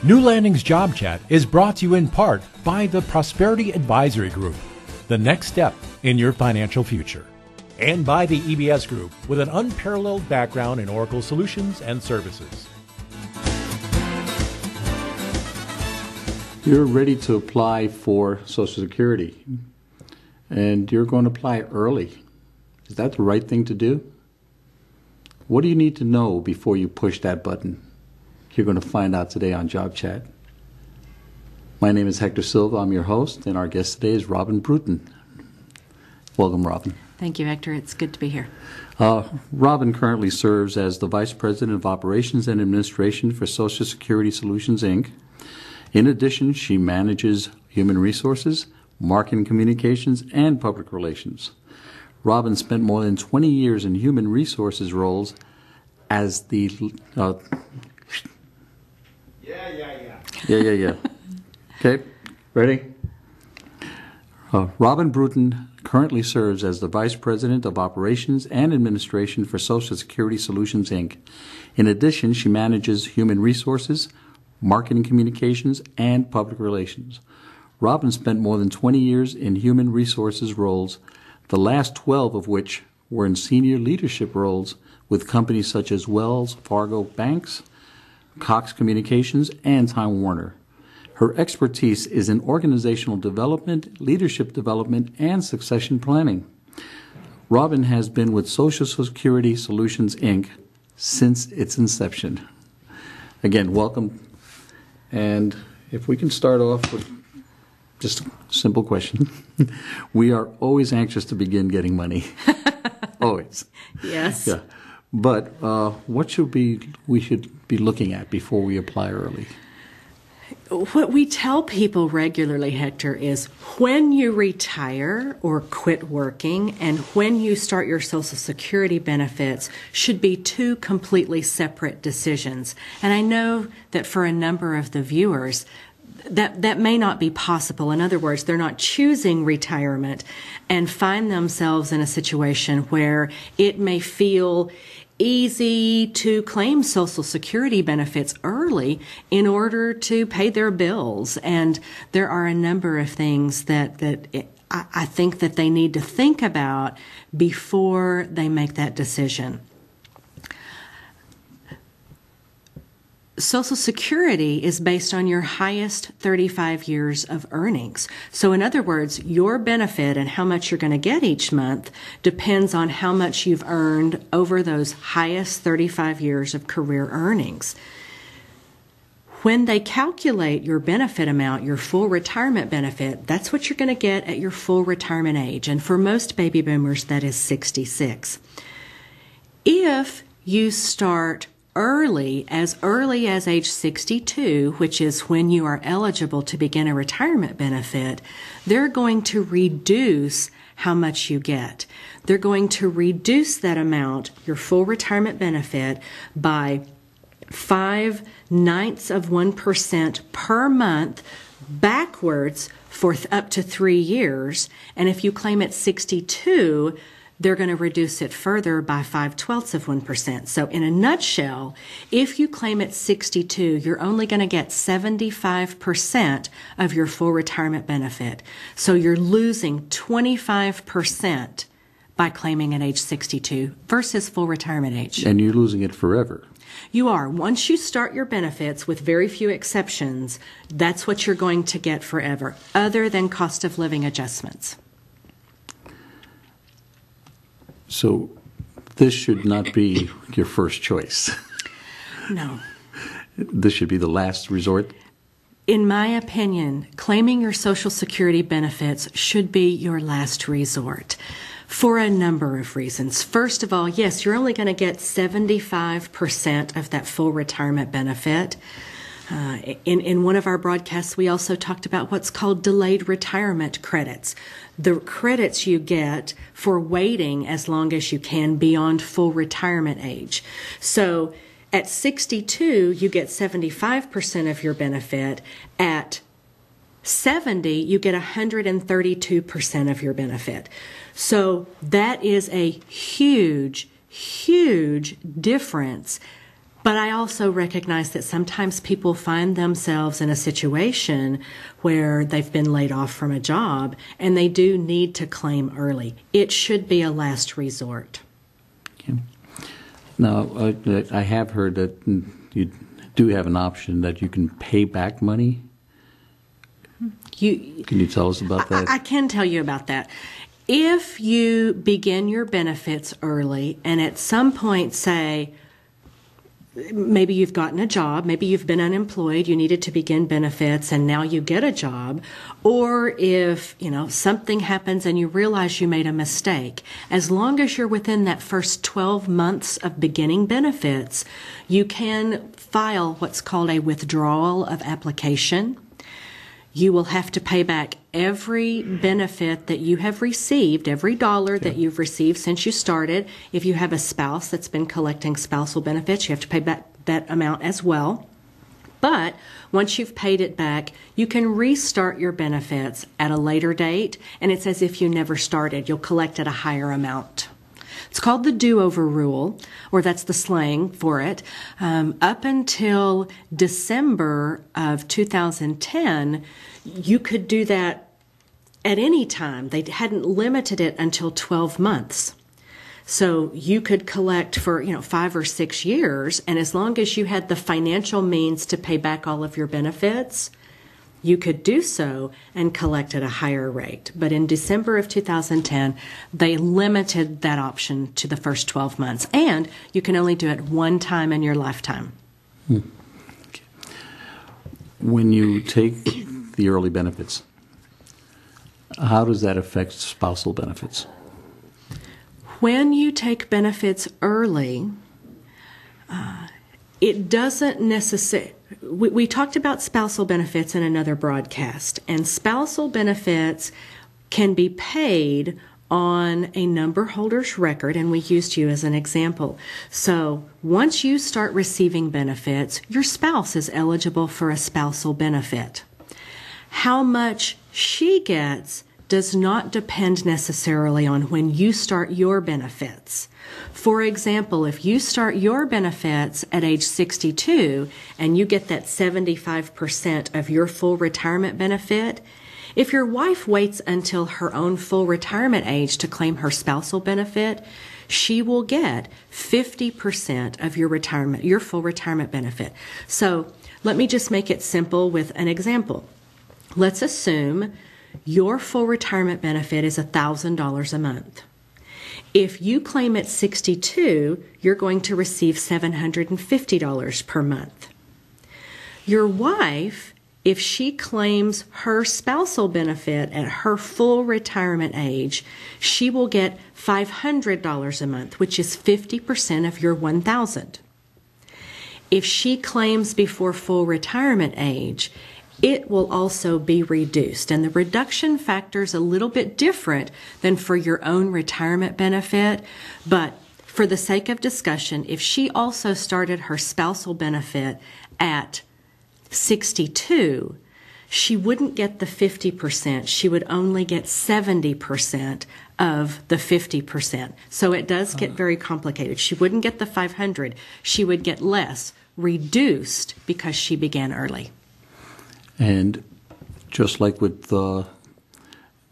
New Landing's Job Chat is brought to you in part by the Prosperity Advisory Group, the next step in your financial future, and by the EBS Group with an unparalleled background in Oracle solutions and services. You're ready to apply for Social Security, and you're going to apply early. Is that the right thing to do? What do you need to know before you push that button? You're going to find out today on Job Chat. My name is Hector Silva. I'm your host, and our guest today is Robin Brewton. Welcome, Robin. Thank you, Hector. It's good to be here. Robin currently serves as the Vice President of Operations and Administration for Social Security Solutions, Inc. In addition, she manages human resources, marketing communications, and public relations. Robin spent more than 20 years in human resources roles as the... Yeah. Okay, ready? Robin Brewton currently serves as the Vice President of Operations and Administration for Social Security Solutions, Inc. In addition, she manages human resources, marketing communications, and public relations. Robin spent more than 20 years in human resources roles, the last 12 of which were in senior leadership roles with companies such as Wells Fargo Banks, Cox Communications, and Time Warner. Her expertise is in organizational development, leadership development, and succession planning. Robin has been with Social Security Solutions, Inc. since its inception. Again, welcome. And if we can start off with just a simple question. We are always anxious to begin getting money. Always. Yes. Yeah. But what should we should be looking at before we apply early? What we tell people regularly, Hector, is when you retire or quit working and when you start your Social Security benefits should be two completely separate decisions. And I know that for a number of the viewers, that may not be possible. In other words, they're not choosing retirement and find themselves in a situation where it may feel easy to claim Social Security benefits early in order to pay their bills. And there are a number of things that I think that they need to think about before they make that decision. Social Security is based on your highest 35 years of earnings. So in other words, your benefit and how much you're going to get each month depends on how much you've earned over those highest 35 years of career earnings. When they calculate your benefit amount, your full retirement benefit, that's what you're going to get at your full retirement age. And for most baby boomers, that is 66. If you start early as age 62, which is when you are eligible to begin a retirement benefit, they're going to reduce how much you get. They're going to reduce that amount, your full retirement benefit, by 0.05% per month backwards for up to 3 years. And if you claim at 62, they're going to reduce it further by 0.05%. So in a nutshell, if you claim at 62, you're only going to get 75% of your full retirement benefit. So you're losing 25% by claiming at age 62 versus full retirement age. And you're losing it forever. You are. Once you start your benefits, with very few exceptions, that's what you're going to get forever, other than cost of living adjustments. So this should not be your first choice. No. This should be the last resort. In my opinion, claiming your Social Security benefits should be your last resort for a number of reasons. First of all, yes, you're only going to get 75% of that full retirement benefit. In one of our broadcasts, we also talked about what's called delayed retirement credits. The credits you get for waiting as long as you can beyond full retirement age. So at 62, you get 75% of your benefit. At 70, you get 132% of your benefit. So that is a huge, huge difference But I also recognize that sometimes people find themselves in a situation where they've been laid off from a job and they do need to claim early. It should be a last resort. Okay. Now, I have heard that you do have an option that you can pay back money. Can you tell us about that? I can tell you about that. If you begin your benefits early and at some point say, maybe you've gotten a job, maybe you've been unemployed, you needed to begin benefits, and now you get a job, or if, something happens and you realize you made a mistake, as long as you're within that first 12 months of beginning benefits, you can file what's called a withdrawal of application. You will have to pay back every benefit that you have received, every dollar that you've received since you started. If you have a spouse that's been collecting spousal benefits, you have to pay back that amount as well. But once you've paid it back, you can restart your benefits at a later date, and it's as if you never started. You'll collect at a higher amount. It's called the do-over rule, or that's the slang for it. Up until December of 2010, you could do that at any time. They hadn't limited it until 12 months. So you could collect for, 5 or 6 years, and as long as you had the financial means to pay back all of your benefits, you could do so and collect at a higher rate. But in December of 2010, they limited that option to the first 12 months. And you can only do it one time in your lifetime. Okay. When you take the early benefits, how does that affect spousal benefits? When you take benefits early, it doesn't necessarily... We talked about spousal benefits in another broadcast, and spousal benefits can be paid on a number holder's record, and we used you as an example. So once you start receiving benefits, your spouse is eligible for a spousal benefit. How much she gets does not depend necessarily on when you start your benefits. For example, if you start your benefits at age 62 and you get that 75% of your full retirement benefit, if your wife waits until her own full retirement age to claim her spousal benefit, she will get 50% of your full retirement benefit. So let me just make it simple with an example. Let's assume your full retirement benefit is $1,000 a month. If you claim at 62, you're going to receive $750 per month. Your wife, if she claims her spousal benefit at her full retirement age, she will get $500 a month, which is 50% of your $1,000. If she claims before full retirement age, it will also be reduced. And the reduction factor is a little bit different than for your own retirement benefit. But for the sake of discussion, if she also started her spousal benefit at 62, she wouldn't get the 50%. She would only get 70% of the 50%. So it does get very complicated. She wouldn't get the 500. She would get less, reduced because she began early. And just like with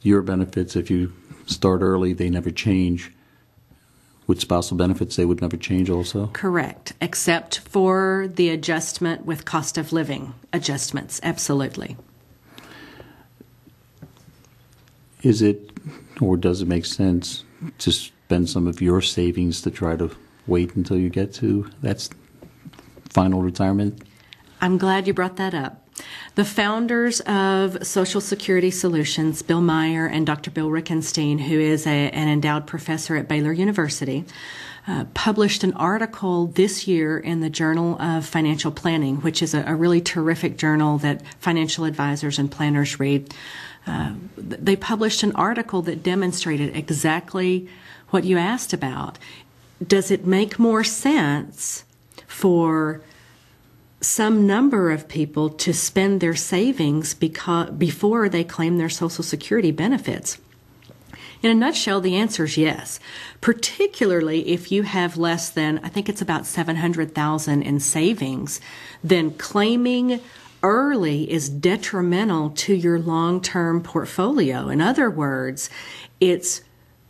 your benefits, if you start early, they never change. With spousal benefits, they would never change also? Correct, except for the adjustment with cost of living adjustments, absolutely. Is it, or does it make sense to spend some of your savings to try to wait until you get to that final retirement? I'm glad you brought that up. The founders of Social Security Solutions, Bill Meyer and Dr. Bill Rickenstein, who is an endowed professor at Baylor University, published an article this year in the Journal of Financial Planning, which is a really terrific journal that financial advisors and planners read. They published an article that demonstrated exactly what you asked about. Does it make more sense for some number of people to spend their savings before they claim their Social Security benefits? In a nutshell, the answer is yes, particularly if you have less than, I think it's about $700,000 in savings, then claiming early is detrimental to your long-term portfolio. In other words, it's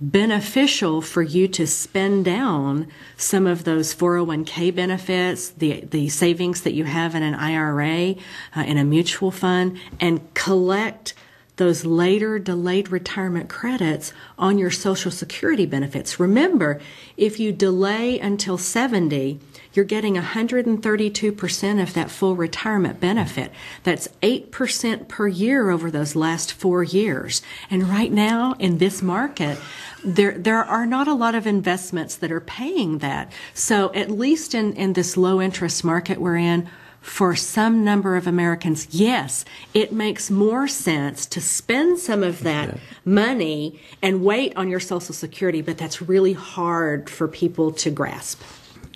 beneficial for you to spend down some of those 401k benefits, the savings that you have in an IRA, in a mutual fund, and collect those later delayed retirement credits on your Social Security benefits. Remember, if you delay until 70, you're getting 132% of that full retirement benefit. That's 8% per year over those last 4 years. And right now, in this market, there are not a lot of investments that are paying that. So at least in this low interest market we're in, for some number of Americans, yes, it makes more sense to spend some of that money and wait on your Social Security, but that's really hard for people to grasp.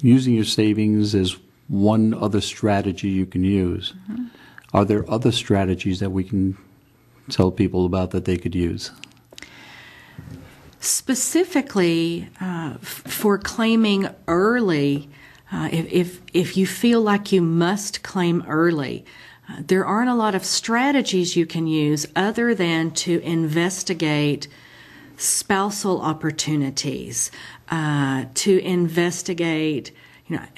Using your savings is one other strategy you can use. Mm-hmm. Are there other strategies that we can tell people about that they could use? Specifically, for claiming early, if you feel like you must claim early, there aren't a lot of strategies you can use other than to investigate spousal opportunities, to investigate,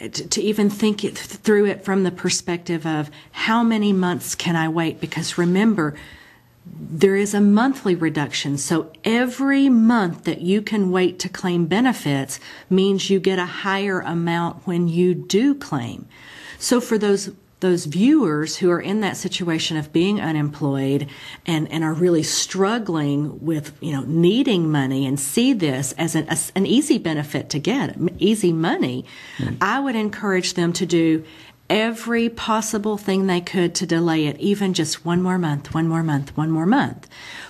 to even think through it from the perspective of how many months can I wait? Because remember, there is a monthly reduction. So every month that you can wait to claim benefits means you get a higher amount when you do claim. So for those viewers who are in that situation of being unemployed and are really struggling with, needing money and see this as an easy benefit to get, easy money, I would encourage them to do every possible thing they could to delay it, even just one more month,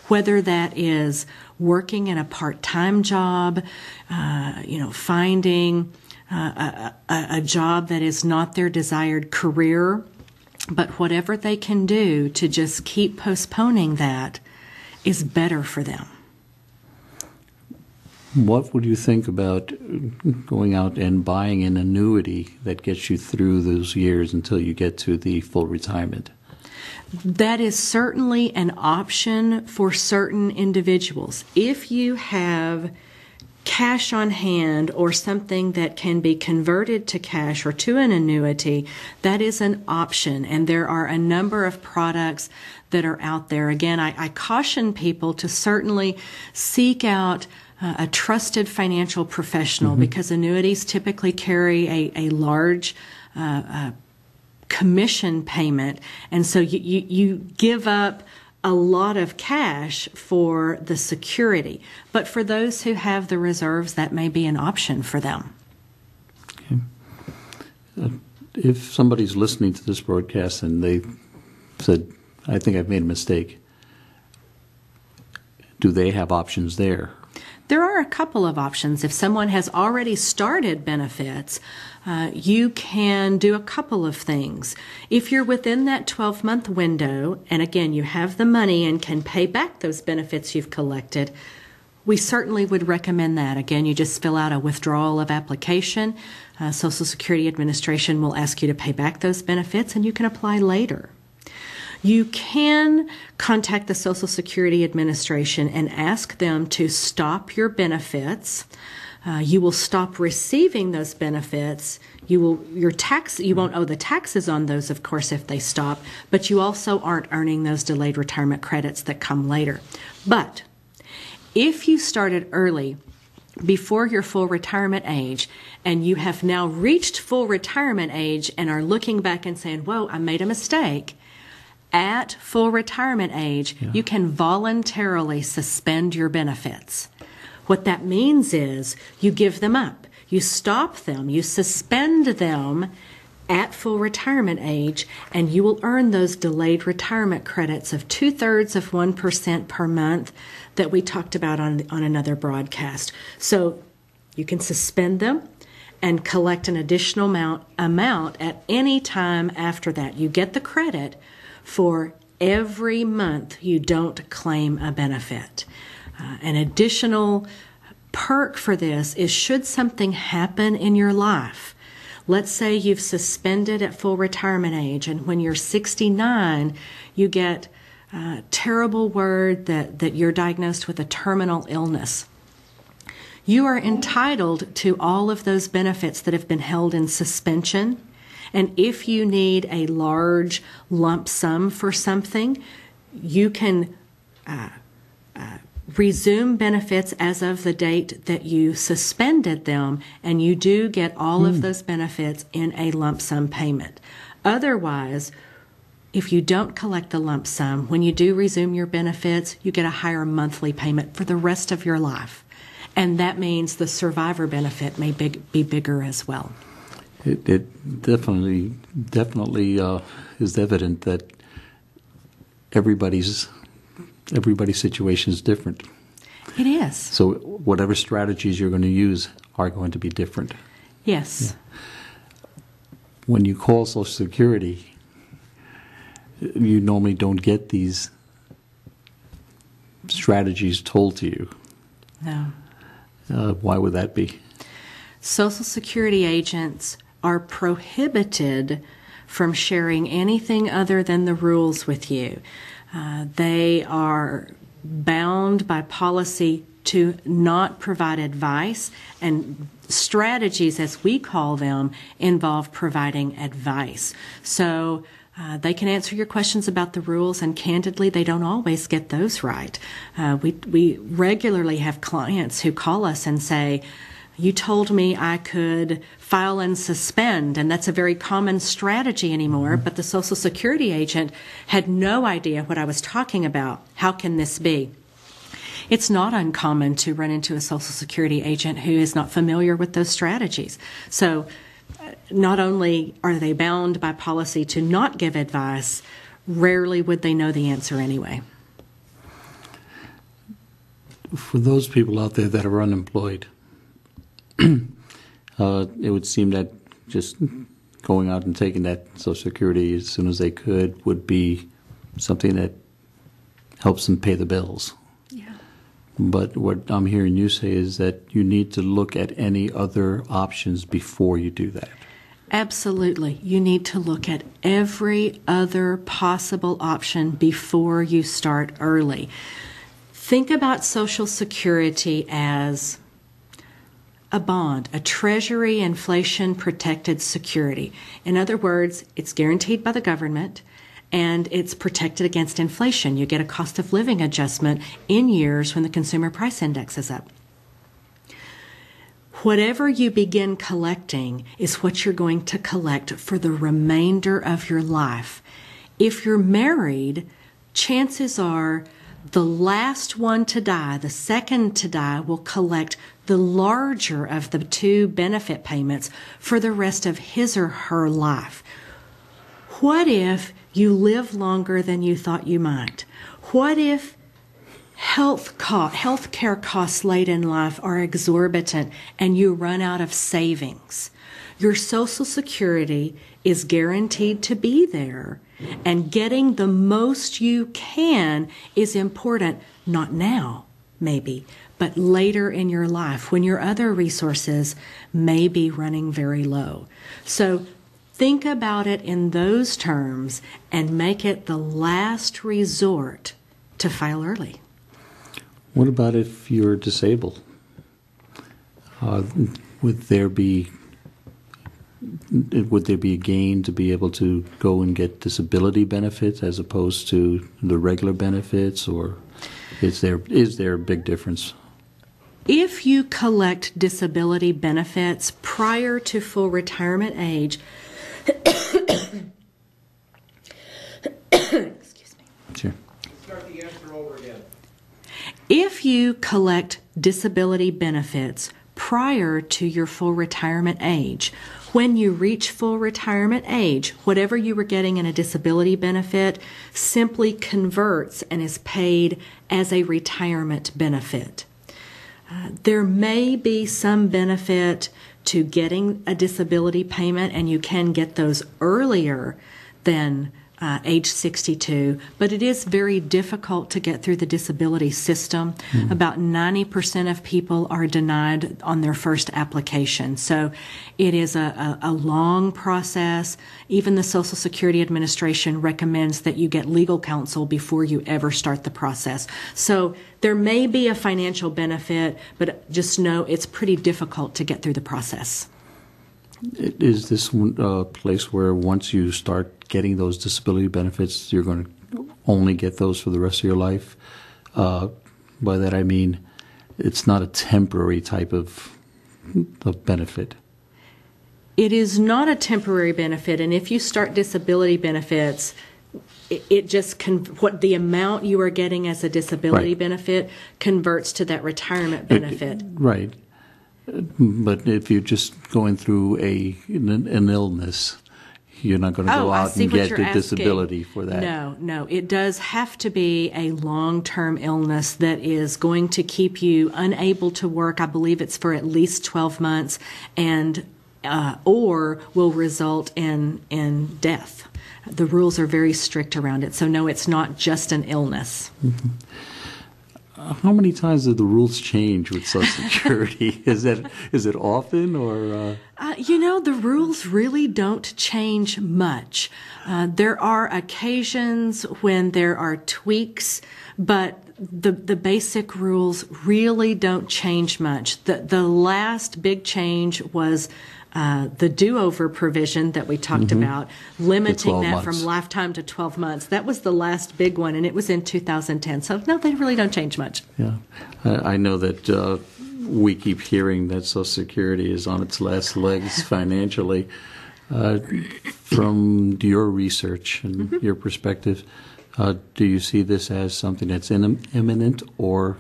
whether that is working in a part-time job, finding a job that is not their desired career, but whatever they can do to just keep postponing that is better for them. What would you think about going out and buying an annuity that gets you through those years until you get to the full retirement? That is certainly an option for certain individuals. If you have cash on hand or something that can be converted to cash or to an annuity, that is an option. And there are a number of products that are out there. Again, I caution people to certainly seek out a trusted financial professional, because annuities typically carry a large commission payment, and so you give up a lot of cash for the security. But for those who have the reserves, that may be an option for them. Okay. If somebody's listening to this broadcast and they said, I think I've made a mistake, do they have options there? There are a couple of options. If someone has already started benefits, you can do a couple of things. If you're within that 12-month window, and again, you have the money and can pay back those benefits you've collected, we certainly would recommend that. Again, you just fill out a withdrawal of application. Social Security Administration will ask you to pay back those benefits, and you can apply later. You can contact the Social Security Administration and ask them to stop your benefits. You will stop receiving those benefits. You won't owe the taxes on those, of course, if they stop, but you also aren't earning those delayed retirement credits that come later. But if you started early, before your full retirement age, and you have now reached full retirement age and are looking back and saying, whoa, I made a mistake, at full retirement age, you can voluntarily suspend your benefits. What that means is you give them up, you stop them, you suspend them at full retirement age, and you will earn those delayed retirement credits of 0.2% per month that we talked about on another broadcast. So you can suspend them and collect an additional amount at any time after that. You get the credit for every month you don't claim a benefit. An additional perk for this is should something happen in your life. Let's say you've suspended at full retirement age, and when you're 69, you get a terrible word that you're diagnosed with a terminal illness. You are entitled to all of those benefits that have been held in suspension. And if you need a large lump sum for something, you can resume benefits as of the date that you suspended them, and you do get all of those benefits in a lump sum payment. Otherwise, if you don't collect the lump sum, when you do resume your benefits, you get a higher monthly payment for the rest of your life. And that means the survivor benefit may be bigger as well. It definitely is evident that everybody's situation is different. It is. So whatever strategies you're going to use are going to be different. Yes. Yeah. When you call Social Security, you normally don't get these strategies told to you. No. Why would that be? Social Security agents are prohibited from sharing anything other than the rules with you. They are bound by policy to not provide advice, and strategies, as we call them, involve providing advice. So they can answer your questions about the rules, and candidly, they don't always get those right. We regularly have clients who call us and say, "You told me I could file and suspend," and that's a very common strategy anymore, but the Social Security agent had no idea what I was talking about. How can this be? It's not uncommon to run into a Social Security agent who is not familiar with those strategies. So not only are they bound by policy to not give advice, rarely would they know the answer anyway. For those people out there that are unemployed, it would seem that just going out and taking that Social Security as soon as they could would be something that helps them pay the bills. Yeah. But what I'm hearing you say is that you need to look at any other options before you do that. Absolutely. You need to look at every other possible option before you start early. Think about Social Security as a bond, a Treasury inflation-protected security. In other words, it's guaranteed by the government, and it's protected against inflation. You get a cost of living adjustment in years when the consumer price index is up. Whatever you begin collecting is what you're going to collect for the remainder of your life. If you're married, chances are the last one to die, the second to die, will collect the larger of the two benefit payments for the rest of his or her life. What if you live longer than you thought you might? What if health care costs late in life are exorbitant and you run out of savings? Your Social Security is guaranteed to be there, and getting the most you can is important, not now, maybe, but later in your life when your other resources may be running very low. So think about it in those terms and make it the last resort to file early. What about if you're disabled? Would there be a gain to be able to go and get disability benefits as opposed to the regular benefits, or is there a big difference? If you collect disability benefits prior to full retirement age, excuse me. Sure. Start the answer over again. If you collect disability benefits prior to your full retirement age, when you reach full retirement age, whatever you were getting in a disability benefit simply converts and is paid as a retirement benefit. There may be some benefit to getting a disability payment, and you can get those earlier than age 62, but it is very difficult to get through the disability system. About 90% of people are denied on their first application. So it is a long process. Even the Social Security Administration recommends that you get legal counsel before you ever start the process. So there may be a financial benefit, but just know it's pretty difficult to get through the process. Is this a place where once you start getting those disability benefits, you're going to only get those for the rest of your life? By that I mean it's not a temporary type of benefit. It is not a temporary benefit, and if you start disability benefits, it just what the amount you are getting as a disability benefit converts to that retirement benefit. Right. But if you're just going through an illness, you're not going to go out and get the disability for that. No. It does have to be a long-term illness that is going to keep you unable to work. I believe it's for at least 12 months, and or will result in death. The rules are very strict around it. So no, it's not just an illness. Mm-hmm. How many times do the rules change with Social Security? Is it often, or? The rules really don't change much. There are occasions when there are tweaks, but the basic rules really don't change much. The last big change was the do-over provision that we talked about, limiting that from lifetime to 12 months. That was the last big one, and it was in 2010. So, no, they really don't change much. Yeah. I know that we keep hearing that Social Security is on its last legs financially. From your research and your perspective, do you see this as something that's imminent, or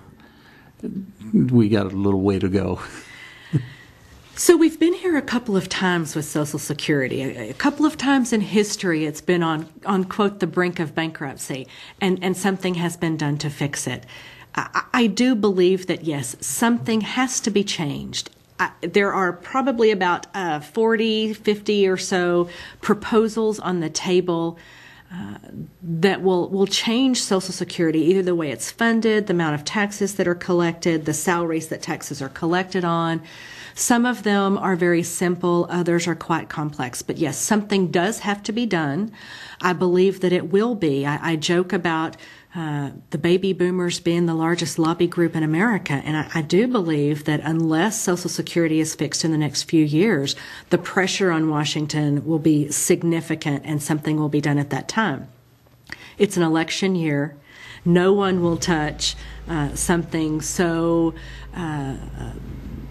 we got a little way to go? So we've been here a couple of times with Social Security. A couple of times in history it's been on quote, the brink of bankruptcy, and something has been done to fix it. I do believe that, yes, something has to be changed. There are probably about 40, 50 or so proposals on the table that will change Social Security, either the way it's funded, the amount of taxes that are collected, the salaries that taxes are collected on. Some of them are very simple, others are quite complex. But yes, something does have to be done. I believe that it will be. I joke about the baby boomers being the largest lobby group in America, and I do believe that unless Social Security is fixed in the next few years, the pressure on Washington will be significant and something will be done at that time. It's an election year. No one will touch something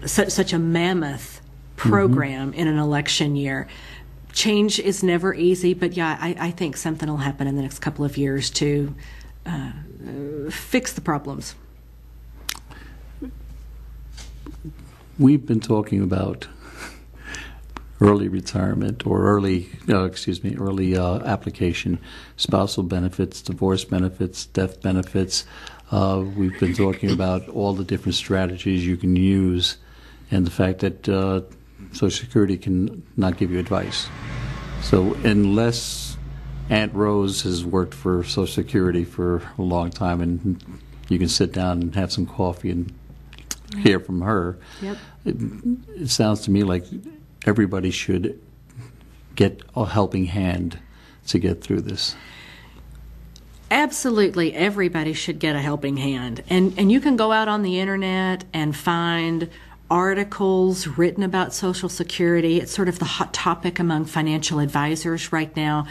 such a mammoth program in an election year. Change is never easy, but yeah, I think something will happen in the next couple of years to fix the problems. We've been talking about early retirement or early application, spousal benefits, divorce benefits, death benefits. We've been talking about all the different strategies you can use, and the fact that Social Security can not give you advice. So unless Aunt Rose has worked for Social Security for a long time and you can sit down and have some coffee and hear from her, it sounds to me like everybody should get a helping hand to get through this. Absolutely, everybody should get a helping hand. And you can go out on the internet and find articles written about Social Security. It's sort of the hot topic among financial advisors right now.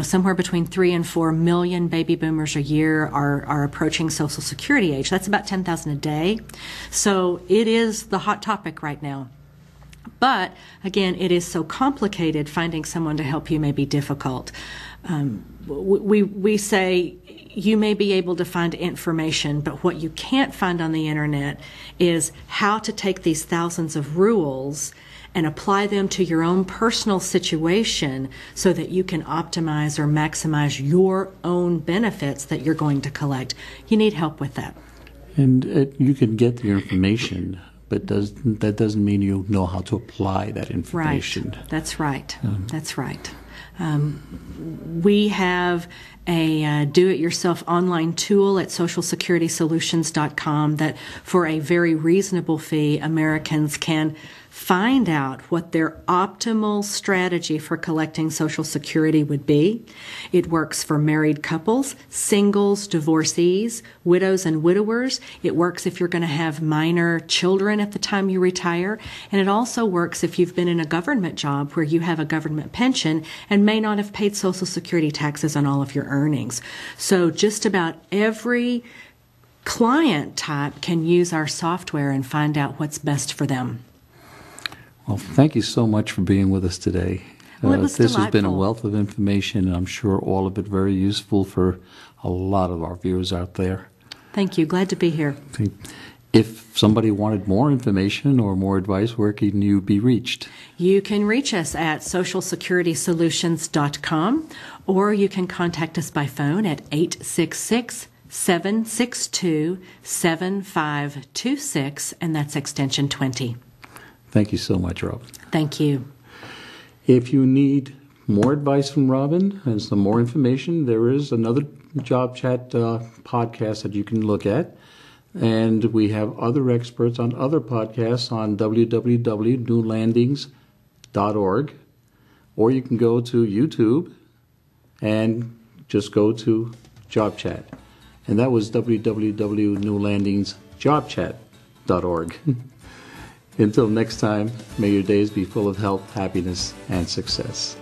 Somewhere between 3 and 4 million baby boomers a year are approaching Social Security age. That's about 10,000 a day. So it is the hot topic right now. But again, it is so complicated. Finding someone to help you may be difficult. We say you may be able to find information, but what you can't find on the internet is how to take these thousands of rules and apply them to your own personal situation so that you can optimize or maximize your own benefits that you're going to collect. You need help with that. And you can get the information, but that doesn't mean you know how to apply that information. Right. That's right. That's right. We have a do-it-yourself online tool at socialsecuritysolutions.com that for a very reasonable fee, Americans can find out what their optimal strategy for collecting Social Security would be. It works for married couples, singles, divorcees, widows and widowers. It works if you're going to have minor children at the time you retire. And it also works if you've been in a government job where you have a government pension and may not have paid Social Security taxes on all of your earnings. So just about every client type can use our software and find out what's best for them. Well, thank you so much for being with us today. Well, it was this has been a delightful. wealth of information, and I'm sure all of it very useful for a lot of our viewers out there. Thank you. Glad to be here. If somebody wanted more information or more advice, where can you be reached? You can reach us at socialsecuritysolutions.com, or you can contact us by phone at 866-762-7526, and that's extension 20. Thank you so much, Robin. Thank you. If you need more advice from Robin and some more information, there is another Job Chat podcast that you can look at. And we have other experts on other podcasts on www.newlandings.org. Or you can go to YouTube and just go to Job Chat. And that was www.newlandingsjobchat.org. Until next time, may your days be full of health, happiness, and success.